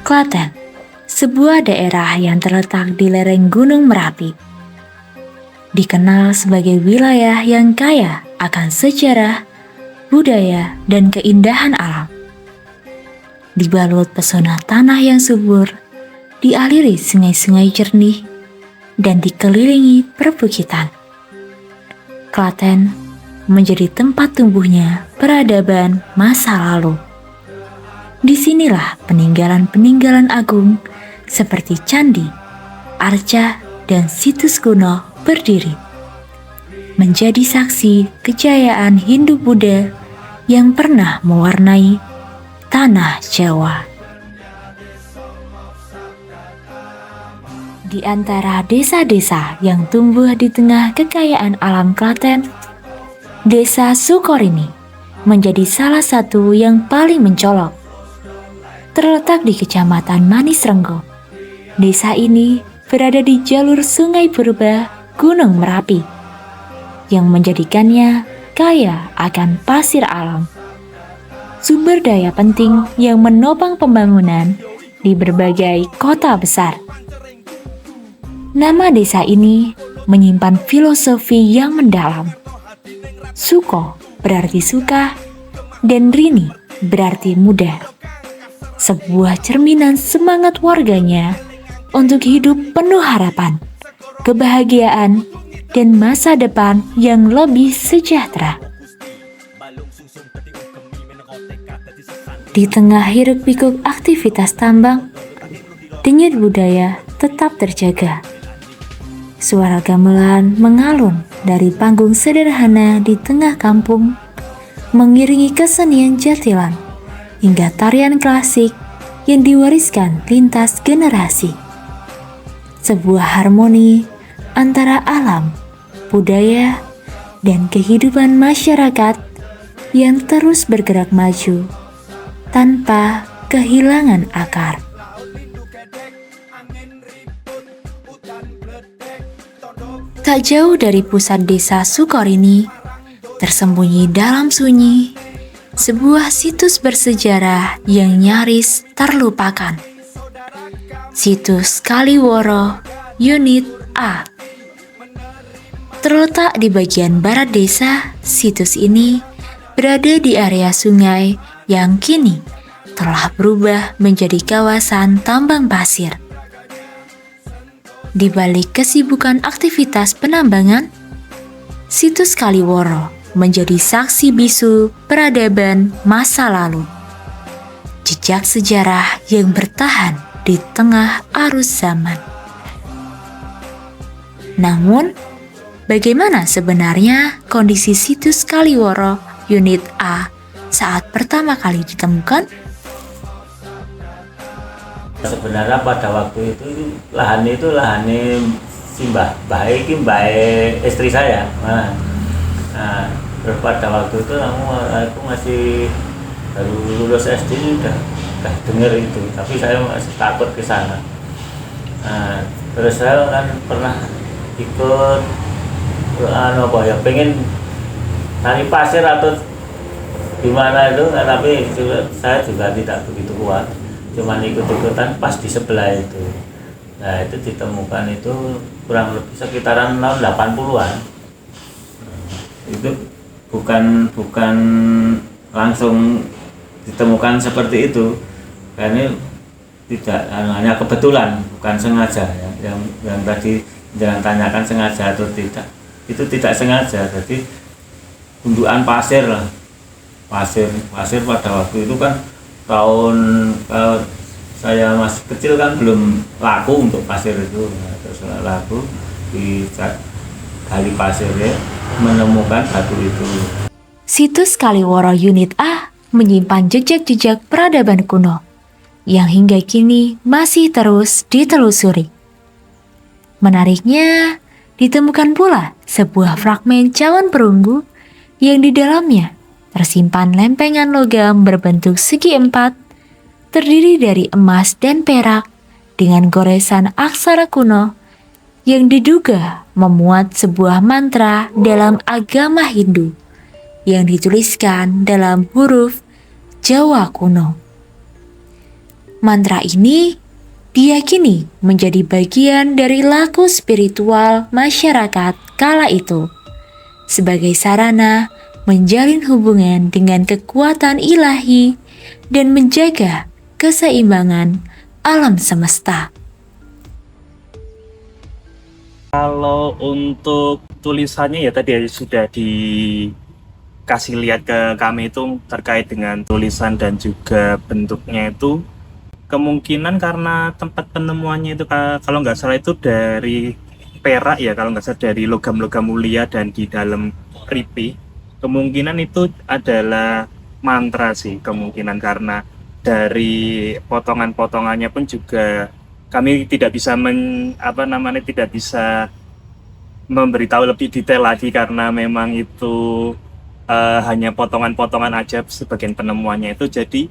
Klaten, sebuah daerah yang terletak di lereng Gunung Merapi, dikenal sebagai wilayah yang kaya akan sejarah, budaya, dan keindahan alam. Dibalut pesona tanah yang subur, dialiri sungai-sungai jernih, dan dikelilingi perbukitan. Klaten menjadi tempat tumbuhnya peradaban masa lalu. Disinilah peninggalan-peninggalan agung seperti candi, arca, dan situs kuno berdiri, menjadi saksi kejayaan Hindu-Buddha yang pernah mewarnai tanah Jawa. Di antara desa-desa yang tumbuh di tengah kekayaan alam Klaten, Desa Sukorini menjadi salah satu yang paling mencolok. Terletak di Kecamatan Manis Renggo, desa ini berada di jalur Sungai Purba Gunung Merapi, yang menjadikannya kaya akan pasir alam, sumber daya penting yang menopang pembangunan di berbagai kota besar. Nama desa ini menyimpan filosofi yang mendalam. Suko berarti suka, dan Rini berarti muda. Sebuah cerminan semangat warganya untuk hidup penuh harapan, kebahagiaan, dan masa depan yang lebih sejahtera. Di tengah hiruk-pikuk aktivitas tambang, denyut budaya tetap terjaga. Suara gamelan mengalun dari panggung sederhana di tengah kampung, mengiringi kesenian jatilan hingga tarian klasik yang diwariskan lintas generasi. Sebuah harmoni antara alam, budaya, dan kehidupan masyarakat yang terus bergerak maju tanpa kehilangan akar. Tak jauh dari pusat desa Sukorini, tersembunyi dalam sunyi, sebuah situs bersejarah yang nyaris terlupakan. Situs Kaliworo Unit A. Terletak di bagian barat desa, situs ini berada di area sungai yang kini telah berubah menjadi kawasan tambang pasir. Di balik kesibukan aktivitas penambangan, situs Kaliworo menjadi saksi bisu peradaban masa lalu. Jejak sejarah yang bertahan di tengah arus zaman. Namun, bagaimana sebenarnya kondisi situs Kaliworo Unit A saat pertama kali ditemukan? Sebenarnya pada waktu itu lahannya si Mbah istri saya. Nah, terus pada waktu itu aku masih baru lulus SD udah dengar itu, tapi saya masih takut ke sana. Nah, terus saya kan pernah ikut pengen tari pasir atau gimana itu, tapi saya juga tidak begitu kuat, cuman ikut-ikutan pas di sebelah itu. Nah, itu ditemukan itu kurang lebih sekitaran tahun 80-an. Itu bukan langsung ditemukan seperti itu, karena tidak hanya kebetulan, bukan sengaja ya. Yang tadi jangan tanyakan sengaja atau tidak, itu tidak sengaja. Jadi gundukan pasir lah, pasir pada waktu itu kan tahun saya masih kecil kan belum laku untuk pasir itu. Nah, terus laku di gali pasirnya menemukan batu itu. Situs Kaliworo Unit A menyimpan jejak-jejak peradaban kuno yang hingga kini masih terus ditelusuri. Menariknya, ditemukan pula sebuah fragmen cawan perunggu yang di dalamnya tersimpan lempengan logam berbentuk segi empat, terdiri dari emas dan perak dengan goresan aksara kuno yang diduga memuat sebuah mantra dalam agama Hindu yang dituliskan dalam huruf Jawa kuno. Mantra ini diyakini menjadi bagian dari laku spiritual masyarakat kala itu sebagai sarana menjalin hubungan dengan kekuatan ilahi dan menjaga keseimbangan alam semesta. Kalau untuk tulisannya ya tadi sudah dikasih lihat ke kami itu terkait dengan tulisan dan juga bentuknya itu kemungkinan karena tempat penemuannya itu kalau nggak salah itu dari perak ya, kalau nggak salah dari logam-logam mulia dan di dalam ripi, kemungkinan itu adalah mantra sih kemungkinan, karena dari potongan-potongannya pun juga kami tidak bisa tidak bisa memberitahu lebih detail lagi karena memang itu hanya potongan-potongan aja sebagian penemuannya itu. Jadi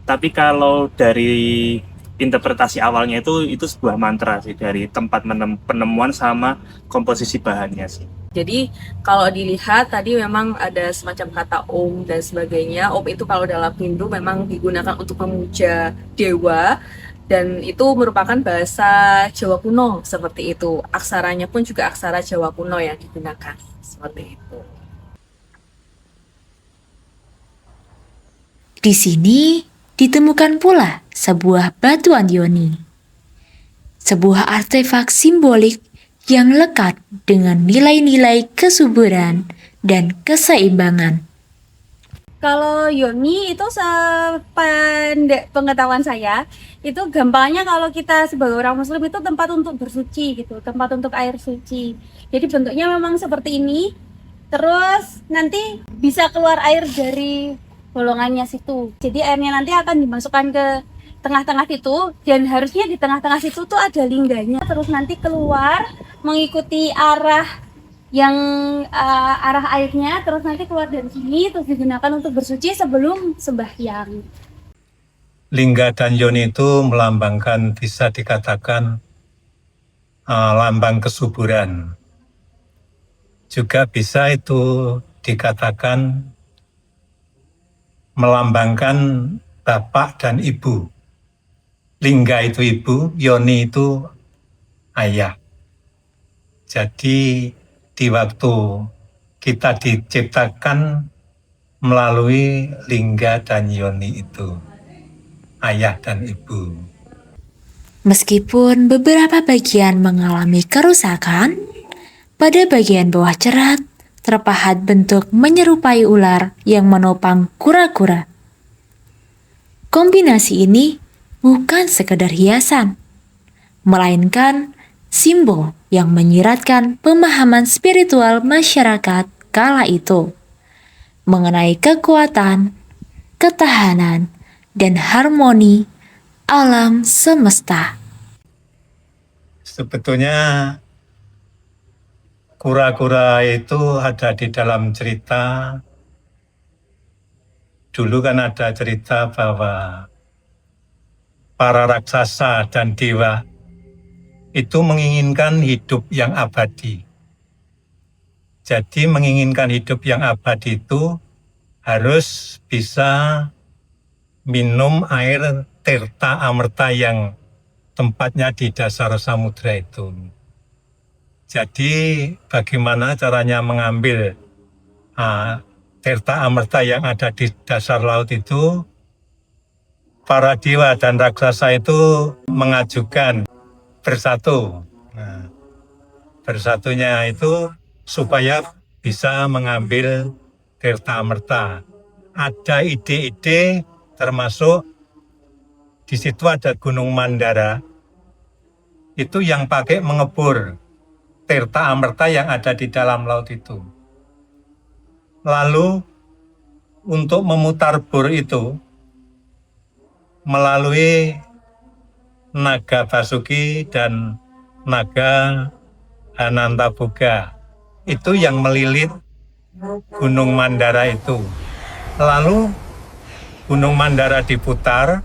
tapi kalau dari interpretasi awalnya itu sebuah mantra sih dari tempat penemuan sama komposisi bahannya sih. Jadi kalau dilihat tadi memang ada semacam kata Om dan sebagainya. Om itu kalau dalam Hindu memang digunakan untuk memuja dewa dan itu merupakan bahasa Jawa kuno seperti itu. Aksaranya pun juga aksara Jawa kuno yang digunakan seperti itu. Di sini ditemukan pula sebuah batuan yoni, sebuah artefak simbolik yang lekat dengan nilai-nilai kesuburan dan keseimbangan. Kalau yoni itu sependek pengetahuan saya, itu gampangnya kalau kita sebagai orang muslim itu tempat untuk bersuci gitu, tempat untuk air suci. Jadi bentuknya memang seperti ini, terus nanti bisa keluar air dari bolongannya situ. Jadi airnya nanti akan dimasukkan ke tengah-tengah situ, dan harusnya di tengah-tengah situ tuh ada lingganya. Terus nanti keluar mengikuti arah airnya, terus nanti keluar dari sini, terus digunakan untuk bersuci sebelum sembahyang. Lingga dan yoni itu melambangkan, bisa dikatakan lambang kesuburan. Juga bisa itu dikatakan melambangkan bapak dan ibu. Lingga itu ibu, yoni itu ayah. Jadi di waktu kita diciptakan melalui lingga dan yoni itu, ayah dan ibu. Meskipun beberapa bagian mengalami kerusakan, pada bagian bawah cerat terpahat bentuk menyerupai ular yang menopang kura-kura. Kombinasi ini bukan sekedar hiasan, melainkan simbol yang menyiratkan pemahaman spiritual masyarakat kala itu mengenai kekuatan, ketahanan, dan harmoni alam semesta. Sebetulnya kura-kura itu ada di dalam cerita. Dulu kan ada cerita bahwa para raksasa dan dewa itu menginginkan hidup yang abadi. Jadi menginginkan hidup yang abadi itu harus bisa minum air Tirta Amerta yang tempatnya di dasar samudra itu. Jadi bagaimana caranya mengambil Tirta Amerta yang ada di dasar laut itu? Para dewa dan raksasa itu mengajukan bersatu. Nah, bersatunya itu supaya bisa mengambil Tirta Amerta. Ada ide-ide, termasuk di situ ada Gunung Mandara, itu yang pakai mengebur Tirta Amerta yang ada di dalam laut itu. Lalu untuk memutar bor itu melalui naga Basuki dan naga Anantaboga, itu yang melilit Gunung Mandara itu. Lalu Gunung Mandara diputar,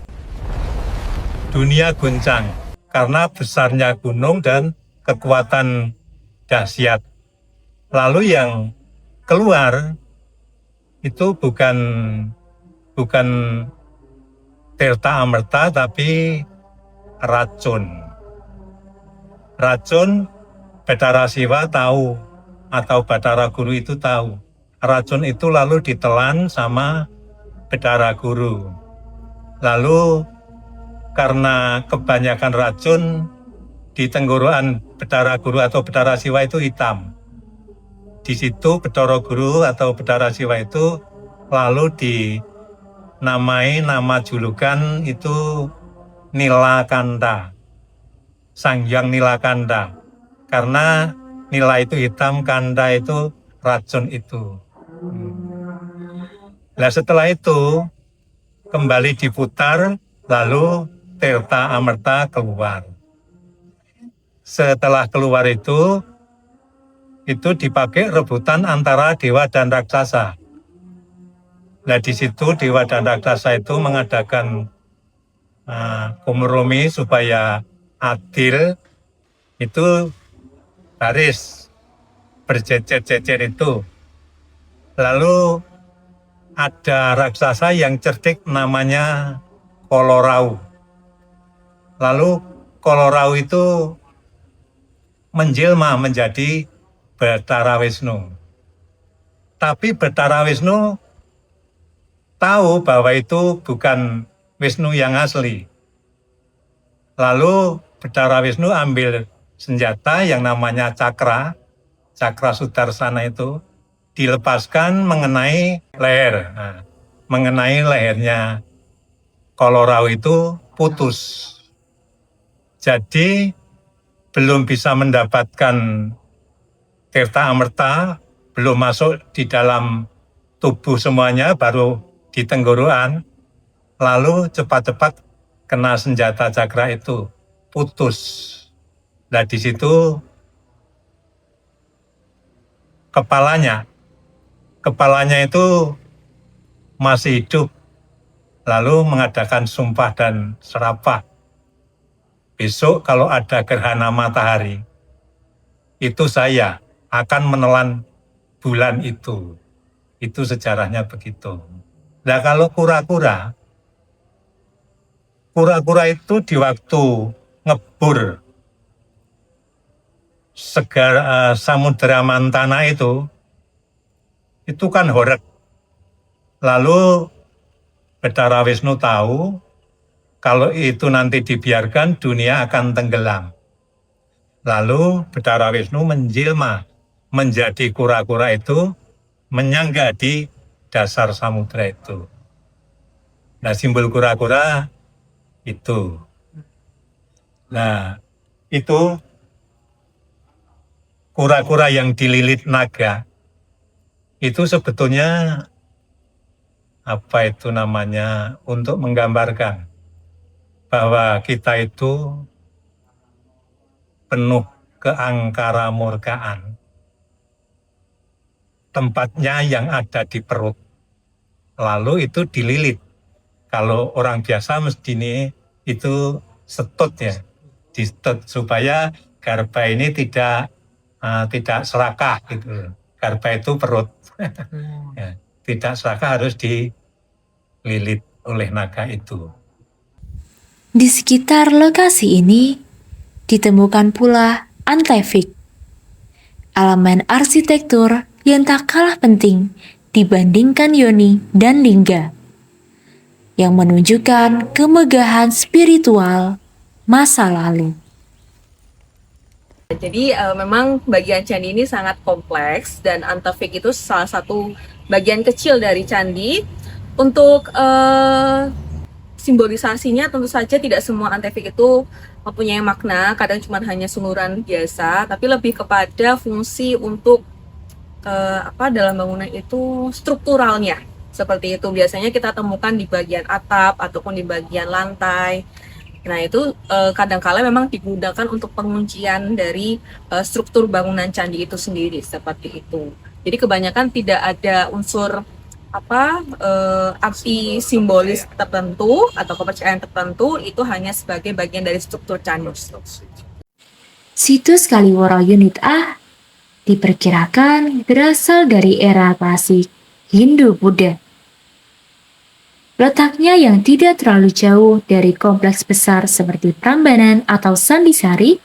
dunia guncang karena besarnya gunung dan kekuatan dahsyat. Lalu yang keluar itu bukan Tirta Amerta tapi racun. Racun Bathara Siwa tahu atau Bathara Guru itu tahu. Racun itu lalu ditelan sama Bathara Guru. Lalu karena kebanyakan racun di tenggorokan Bathara Guru atau Bathara Siwa itu hitam. Di situ Bathara Guru atau Bathara Siwa itu lalu dinamai nama julukan itu Nilakanta, Sang Hyang Nilakanta. Karena nila itu hitam, kanda itu racun itu. Nah setelah itu kembali diputar, lalu Tirta Amerta keluar. Setelah keluar itu dipakai rebutan antara dewa dan raksasa. Nah di situ dewa dan raksasa itu mengadakan kompromi supaya adil, itu baris berjejer-jejer itu. Lalu ada raksasa yang cerdik namanya Kolorau. Lalu Kolorau itu menjelma menjadi Bathara Wisnu. Tapi Bathara Wisnu tahu bahwa itu bukan Wisnu yang asli. Lalu Bathara Wisnu ambil senjata yang namanya cakra Sudarsana itu, dilepaskan mengenai leher. Nah, mengenai lehernya Kolorau itu putus. Jadi belum bisa mendapatkan Tirta Amerta, belum masuk di dalam tubuh semuanya, baru di tenggorokan, lalu cepat-cepat kena senjata cakra itu, putus. Nah di situ kepalanya itu masih hidup, lalu mengadakan sumpah dan serapah. Besok kalau ada gerhana matahari, itu saya akan menelan bulan itu. Itu sejarahnya begitu. Nah kalau kura-kura itu di waktu ngebur Samudra Mantana itu kan horeg. Lalu Bathara Wisnu tahu kalau itu nanti dibiarkan dunia akan tenggelam. Lalu Bathara Wisnu menjelma menjadi kura-kura itu, menyangga di dasar samudra itu. Nah simbol kura-kura itu. Nah itu kura-kura yang dililit naga itu sebetulnya apa itu namanya, untuk menggambarkan bahwa kita itu penuh keangkara murkaan. Tempatnya yang ada di perut. Lalu itu dililit. Kalau orang biasa mestinya itu setut ya. Disetut supaya garba ini tidak serakah gitu. Garba itu perut. Ya, tidak serakah, harus dililit oleh naga itu. Di sekitar lokasi ini ditemukan pula Antefik, elemen arsitektur yang tak kalah penting dibandingkan yoni dan lingga, yang menunjukkan kemegahan spiritual masa lalu. Jadi memang bagian candi ini sangat kompleks, dan Antefik itu salah satu bagian kecil dari candi. Untuk simbolisasinya tentu saja tidak semua Antefik itu mempunyai makna, kadang cuma hanya sunguran biasa, tapi lebih kepada fungsi untuk dalam bangunan itu strukturalnya. Seperti itu biasanya kita temukan di bagian atap ataupun di bagian lantai. Nah itu kadangkala memang digunakan untuk penguncian dari struktur bangunan candi itu sendiri, seperti itu. Jadi kebanyakan tidak ada unsur arti simbolis tertentu atau kepercayaan tertentu, itu hanya sebagai bagian dari struktur candi. Situs Kaliworo Unit A diperkirakan berasal dari era klasik Hindu-Buddha. Letaknya yang tidak terlalu jauh dari kompleks besar seperti Prambanan atau Sandisari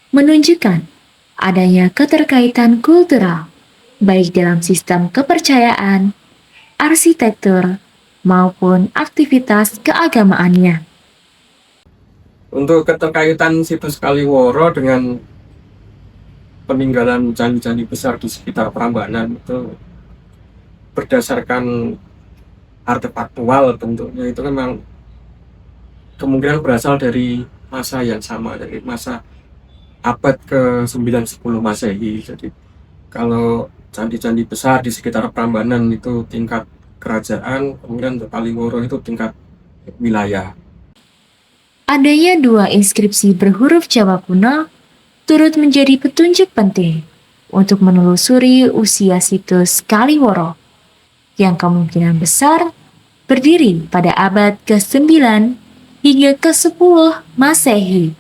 menunjukkan adanya keterkaitan kultural, baik dalam sistem kepercayaan, arsitektur, maupun aktivitas keagamaannya. Untuk keterkaitan situs Kaliworo dengan peninggalan candi-candi besar di sekitar Prambanan itu berdasarkan artefaktual bentuknya, itu memang kemungkinan berasal dari masa yang sama, dari masa abad ke-9-10 Masehi. Jadi kalau candi-candi besar di sekitar Prambanan itu tingkat kerajaan, kemudian untuk Kaliworo itu tingkat wilayah. Adanya dua inskripsi berhuruf Jawa kuno turut menjadi petunjuk penting untuk menelusuri usia situs Kaliworo yang kemungkinan besar berdiri pada abad ke-9 hingga ke-10 Masehi.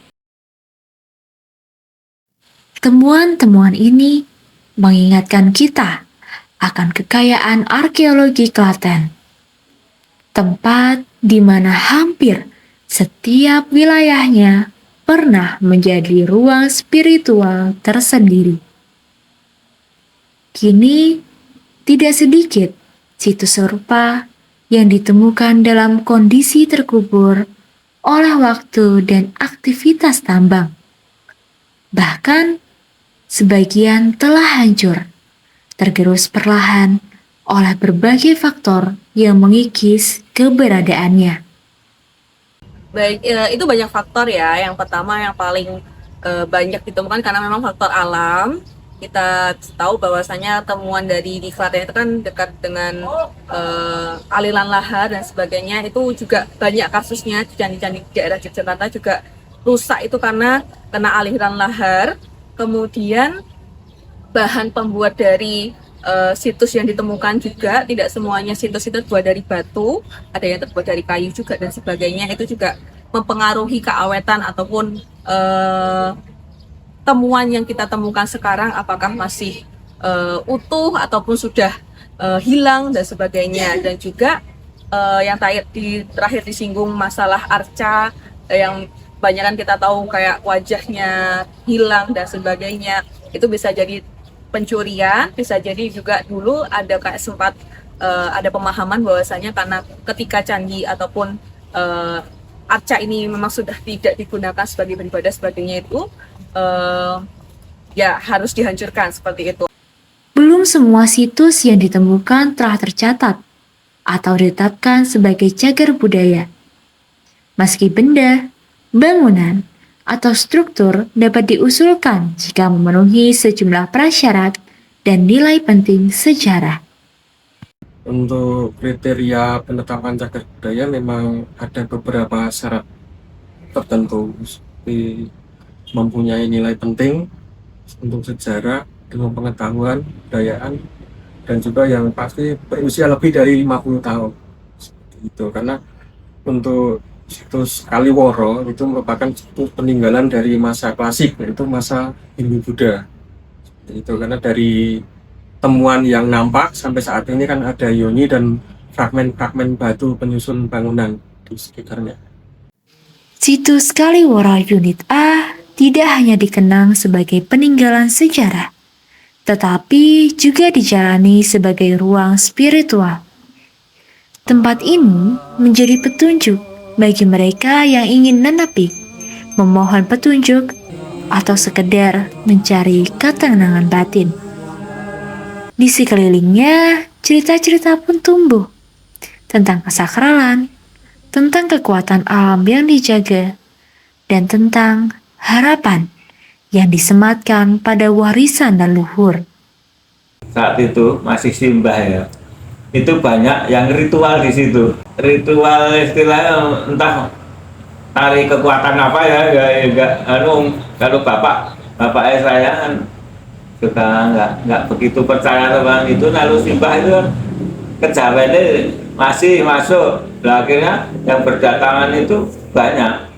Temuan-temuan ini mengingatkan kita akan kekayaan arkeologi Klaten, tempat di mana hampir setiap wilayahnya pernah menjadi ruang spiritual tersendiri. Kini, tidak sedikit situs serupa yang ditemukan dalam kondisi terkubur oleh waktu dan aktivitas tambang. Bahkan, sebagian telah hancur, tergerus perlahan oleh berbagai faktor yang mengikis keberadaannya. Baik, itu banyak faktor ya. Yang pertama yang paling banyak ditemukan karena memang faktor alam. Kita tahu bahwasanya temuan dari di Klaten itu kan dekat dengan aliran lahar dan sebagainya. Itu juga banyak kasusnya di candi-candi di daerah Yogyakarta juga rusak itu karena kena aliran lahar. Kemudian bahan pembuat dari situs yang ditemukan juga tidak semuanya situs itu terbuat dari batu, ada yang terbuat dari kayu juga dan sebagainya. Itu juga mempengaruhi keawetan ataupun temuan yang kita temukan sekarang apakah masih utuh ataupun sudah hilang dan sebagainya. Dan juga yang terakhir disinggung masalah arca yang banyak kan kita tahu kayak wajahnya hilang dan sebagainya. Itu bisa jadi pencurian, bisa jadi juga dulu ada kayak sempat ada pemahaman bahwasanya karena ketika candi ataupun arca ini memang sudah tidak digunakan sebagai beribadah sebagainya itu ya harus dihancurkan seperti itu. Belum semua situs yang ditemukan telah tercatat atau ditetapkan sebagai cagar budaya. Meski benda, bangunan, atau struktur dapat diusulkan jika memenuhi sejumlah prasyarat dan nilai penting sejarah. Untuk kriteria penetapan cagar budaya memang ada beberapa syarat tertentu, seperti mempunyai nilai penting untuk sejarah, ilmu pengetahuan, kebudayaan, dan juga yang pasti berusia lebih dari 50 tahun. Seperti itu, karena untuk situs Kaliworo itu merupakan situs peninggalan dari masa klasik, yaitu masa Hindu-Buddha. Itu karena dari temuan yang nampak sampai saat ini kan ada yoni dan fragmen-fragmen batu penyusun bangunan di sekitarnya. Situs Kaliworo Unit A tidak hanya dikenang sebagai peninggalan sejarah, tetapi juga dijalani sebagai ruang spiritual. Tempat ini menjadi petunjuk bagi mereka yang ingin menepi, memohon petunjuk, atau sekedar mencari ketenangan batin. Di sekelilingnya, cerita-cerita pun tumbuh tentang kesakralan, tentang kekuatan alam yang dijaga, dan tentang harapan yang disematkan pada warisan leluhur. Saat itu masih simbah ya. Itu banyak yang ritual di situ. Ritual istilahnya entah tarik kekuatan apa ya, kalau bapak saya kan juga nggak begitu percaya sama itu. Lalu simbah itu kan kejawennya masih masuk. Nah, akhirnya yang berdatangan itu banyak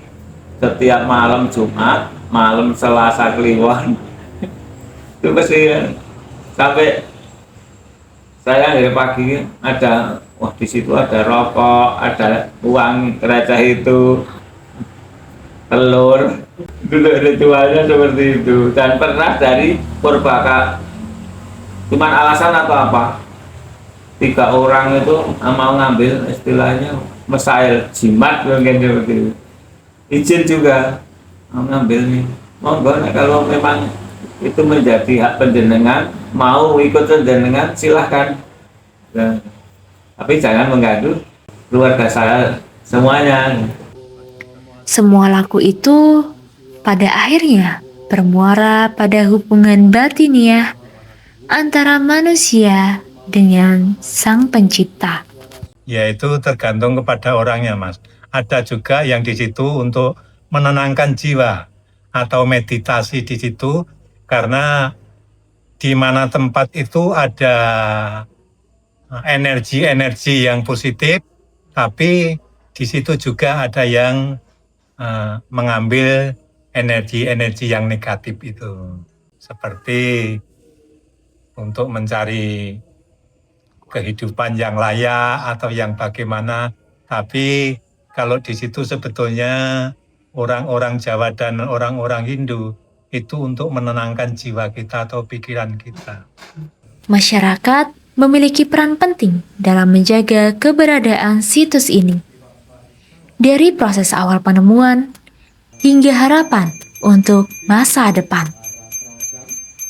setiap malam Jumat, malam Selasa Kliwon itu pasti sampai saya dari pagi ada, wah di situ ada rokok, ada uang receh itu, telur, dulu ritualnya seperti itu. Dan pernah dari Purbaka, cuman alasan atau apa, 3 orang itu mau ngambil istilahnya mesail jimat mungkin seperti itu, izin juga mau ngambil nih, monggo kalau memang itu menjadi hak penjenengan, mau ikut penjenengan silahkan. Nah, tapi jangan mengganggu keluarga saya semuanya. Semua laku itu pada akhirnya bermuara pada hubungan batiniah antara manusia dengan Sang Pencipta. Yaitu tergantung kepada orangnya, Mas. Ada juga yang di situ untuk menenangkan jiwa atau meditasi di situ, karena di mana tempat itu ada energi-energi yang positif, tapi di situ juga ada yang mengambil energi-energi yang negatif itu. Seperti untuk mencari kehidupan yang layak atau yang bagaimana. Tapi kalau di situ sebetulnya orang-orang Jawa dan orang-orang Hindu itu untuk menenangkan jiwa kita atau pikiran kita. Masyarakat memiliki peran penting dalam menjaga keberadaan situs ini. Dari proses awal penemuan hingga harapan untuk masa depan.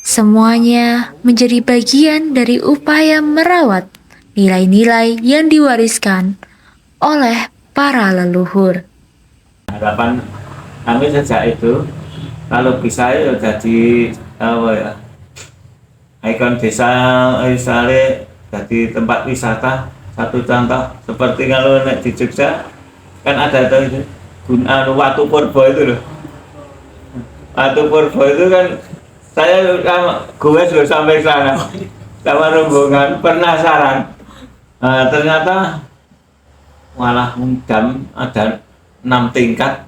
Semuanya menjadi bagian dari upaya merawat nilai-nilai yang diwariskan oleh para leluhur. Harapan kami sejak itu, kalau bisa ya jadi ikon desa, misalnya jadi tempat wisata. Satu contoh seperti kalau di Jogja kan ada itu Watu Purbo itu loh. Watu Purbo itu kan saya gue sudah sampai sana sama rombongan penasaran. Ternyata malah jam ada 6 tingkat,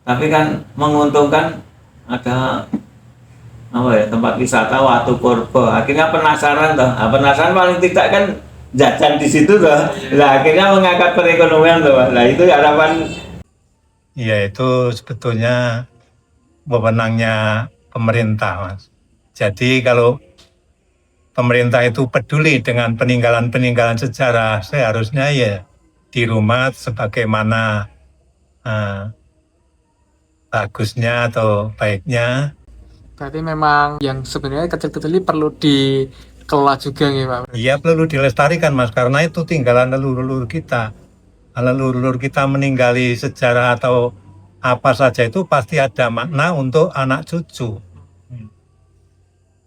tapi kan menguntungkan ada tempat wisata Watu Purbo. Akhirnya penasaran toh, penasaran paling tidak kan jajan di situ toh. Lah akhirnya mengangkat perekonomian toh. Lah itu harapan. Ya, itu sebetulnya wewenangnya pemerintah, Mas. Jadi kalau pemerintah itu peduli dengan peninggalan-peninggalan sejarah, seharusnya ya di rumah sebagaimana bagusnya atau baiknya. Berarti memang yang sebenarnya kecil-kecil ini perlu dikelola juga nih Pak? Iya, perlu dilestarikan, Mas, karena itu tinggalan leluhur kita. Leluhur kita meninggali sejarah atau apa saja itu pasti ada makna untuk anak cucu.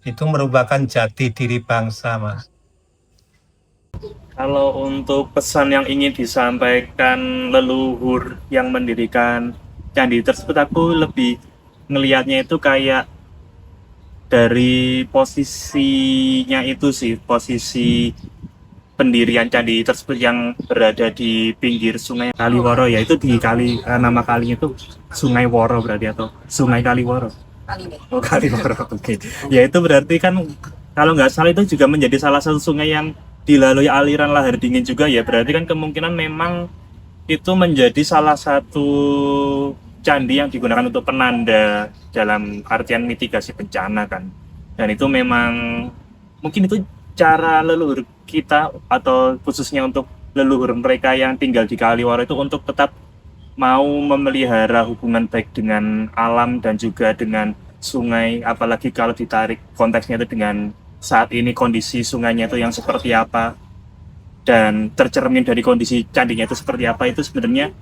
Itu merupakan jati diri bangsa, Mas. Kalau untuk pesan yang ingin disampaikan leluhur yang mendirikan candi tersebut, aku lebih ngelihatnya itu kayak dari posisinya itu sih, posisi pendirian candi tersebut yang berada di pinggir Sungai Kaliworo, yaitu di nama kalinya itu Sungai Woro berarti, atau Sungai Kaliworo. Oh, Kaliworo, oke. Ya itu berarti kan kalau nggak salah itu juga menjadi salah satu sungai yang dilalui aliran lahar dingin juga ya. Berarti kan kemungkinan memang itu menjadi salah satu candi yang digunakan untuk penanda dalam artian mitigasi bencana kan. Dan itu memang mungkin itu cara leluhur kita, atau khususnya untuk leluhur mereka yang tinggal di Kaliworo itu untuk tetap mau memelihara hubungan baik dengan alam dan juga dengan sungai, apalagi kalau ditarik konteksnya itu dengan saat ini kondisi sungainya itu yang seperti apa dan tercermin dari kondisi candinya itu seperti apa. Itu sebenarnya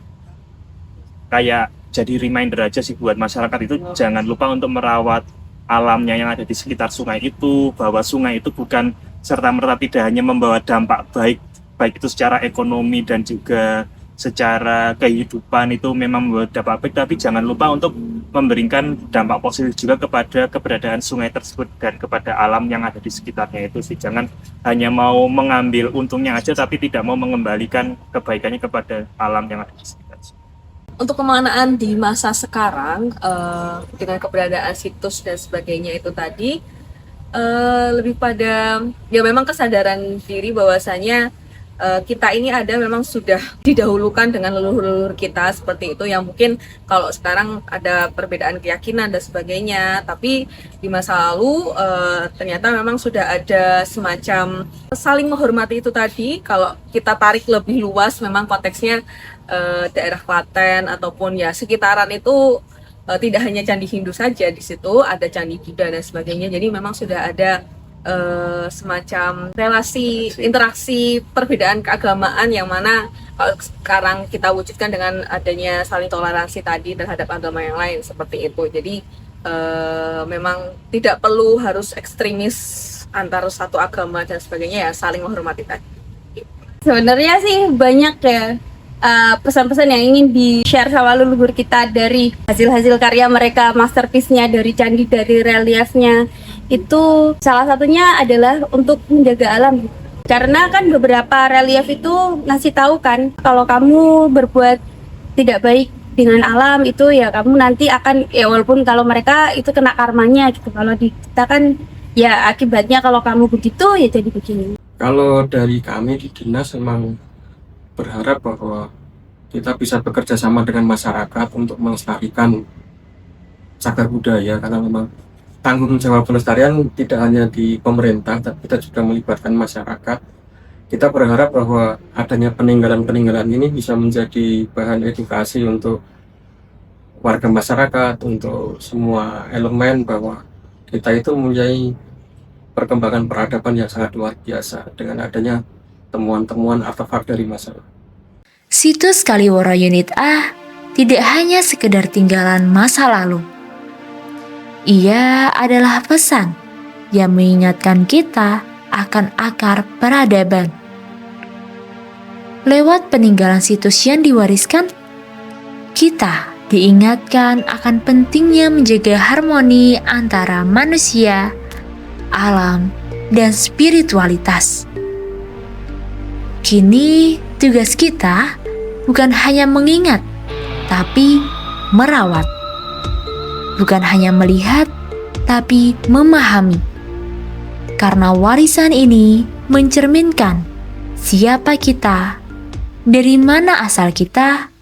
kayak jadi reminder aja sih buat masyarakat itu jangan lupa untuk merawat alamnya yang ada di sekitar sungai itu, bahwa sungai itu bukan serta-merta tidak hanya membawa dampak baik itu secara ekonomi dan juga secara kehidupan itu memang membawa dampak baik, tapi jangan lupa untuk memberikan dampak positif juga kepada keberadaan sungai tersebut dan kepada alam yang ada di sekitarnya itu sih. Jangan hanya mau mengambil untungnya aja tapi tidak mau mengembalikan kebaikannya kepada alam yang ada di sekitar. Untuk pemaknaan di masa sekarang dengan keberadaan situs dan sebagainya itu tadi lebih pada ya memang kesadaran diri bahwasanya kita ini ada memang sudah didahulukan dengan leluhur-leluhur kita seperti itu, yang mungkin kalau sekarang ada perbedaan keyakinan dan sebagainya, tapi di masa lalu ternyata memang sudah ada semacam saling menghormati itu tadi. Kalau kita tarik lebih luas memang konteksnya daerah Klaten ataupun ya sekitaran itu tidak hanya candi Hindu saja, di situ ada candi Buddha dan sebagainya. Jadi memang sudah ada semacam relasi, interaksi, perbedaan keagamaan yang mana kalau sekarang kita wujudkan dengan adanya saling toleransi tadi terhadap agama yang lain seperti itu. Jadi memang tidak perlu harus ekstremis antara satu agama dan sebagainya, ya saling menghormati tadi. Sebenarnya sih banyak ya pesan-pesan yang ingin di-share sama leluhur kita dari hasil-hasil karya mereka, masterpiece-nya, dari candi, dari reliefnya. Itu salah satunya adalah untuk menjaga alam. Karena kan beberapa relief itu ngasih tahu kan, kalau kamu berbuat tidak baik dengan alam itu ya kamu nanti akan, ya walaupun kalau mereka itu kena karmanya gitu. Kalau di kita kan ya akibatnya kalau kamu begitu ya jadi begini. Kalau dari kami di dinas memang berharap bahwa kita bisa bekerja sama dengan masyarakat untuk melestarikan cagar budaya, karena memang tanggung jawab pelestarian tidak hanya di pemerintah, tapi kita juga melibatkan masyarakat. Kita berharap bahwa adanya peninggalan-peninggalan ini bisa menjadi bahan edukasi untuk warga masyarakat, untuk semua elemen, bahwa kita itu mempunyai perkembangan peradaban yang sangat luar biasa dengan adanya temuan-temuan artefak dari masyarakat. Situs Kaliworo Unit A tidak hanya sekedar tinggalan masa lalu. Ia adalah pesan yang mengingatkan kita akan akar peradaban. Lewat peninggalan situs yang diwariskan, kita diingatkan akan pentingnya menjaga harmoni antara manusia, alam, dan spiritualitas. Kini tugas kita bukan hanya mengingat, tapi merawat. Bukan hanya melihat, tapi memahami. Karena warisan ini mencerminkan siapa kita, dari mana asal kita,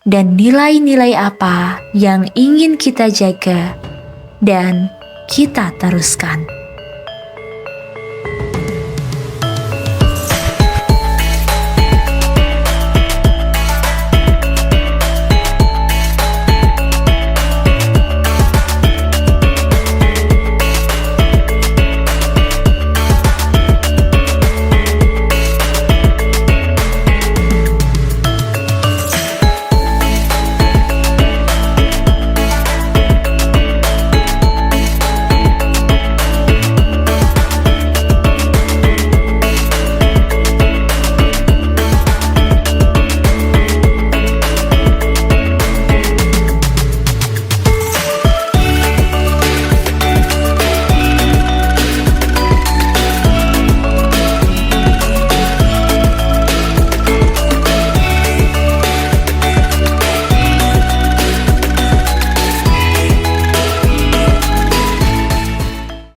dan nilai-nilai apa yang ingin kita jaga dan kita teruskan.